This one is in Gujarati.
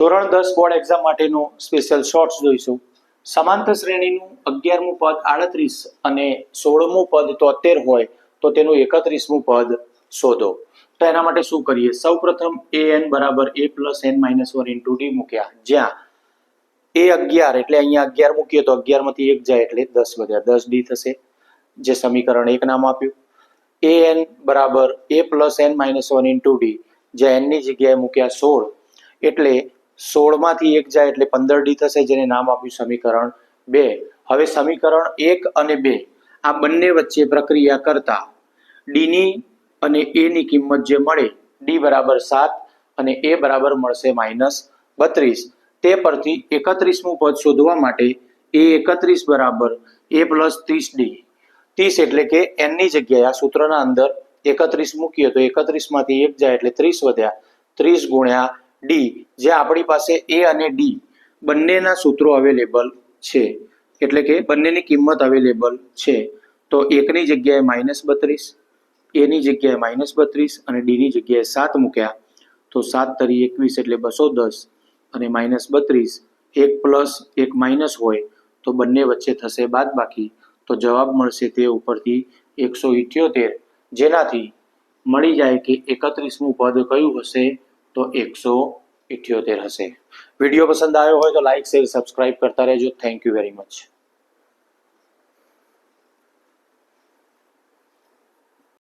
ધોરણ 10 બોર્ડ એક્ઝામ માટેનું સ્પેશિયલ શોર્ટ્સ જોઈશું. સમાંતર શ્રેણીનું 11મું પદ 38 અને 16મું પદ 73 હોય તો તેનું 31મું પદ શોધો. તો એના માટે શું કરીએ? સૌપ્રથમ an બરાબર a + n - 1 * d મૂક્યા, જ્યાં a 11 એટલે અહીંયા 11 મૂકીએ તો 11 માંથી 1 જાય એટલે 10 વધ્યા, 10d થશે, જે સમીકરણ 1 નામ આપ્યું. an બરાબર a + n - 1 * d, જ્યાં n ની જગ્યાએ મૂક્યા 16 એટલે 16 માંથી 1 જાય એટલે 15d થશે, જેને નામ આપ્યું સમીકરણ 2. હવે સમીકરણ 1 અને 2 આ બંને વચ્ચે પ્રક્રિયા કરતા d ની અને a ની કિંમત જે મળે, d બરાબર 7 અને a બરાબર મળશે -32. તે પરથી 31મું પદ શોધવા માટે a 31 બરાબર a + 30d, 30 એટલે કે n ની જગ્યાએ આ સૂત્રના અંદર 31 મૂકીએ તો 31 માંથી 1 જાય એટલે 30 વધ્યા, 30 ગુણ્યા d, જે આપણી પાસે a અને d બંનેના સૂત્રો અવેલેબલ છે, એટલે કે બંનેની કિંમત અવેલેબલ છે. તો 1 ની જગ્યાએ -32, a ની જગ્યાએ -32 અને d ની જગ્યાએ 7 મૂક્યા તો 7 તરી 21 એટલે 210 અને -32, 1 પ્લસ 1 માઇનસ હોય તો બંને વચ્ચે થશે બાદબાકી, તો જવાબ મળશે તે ઉપરથી 178, જેનાથી મળી જાય કે 31મું પદ કયું હશે? તો 178 હશે. વિડીયો પસંદ આવ્યો હોય તો લાઇક, શેર, સબસ્ક્રાઇબ કરતા રહેજો. Thank you very much.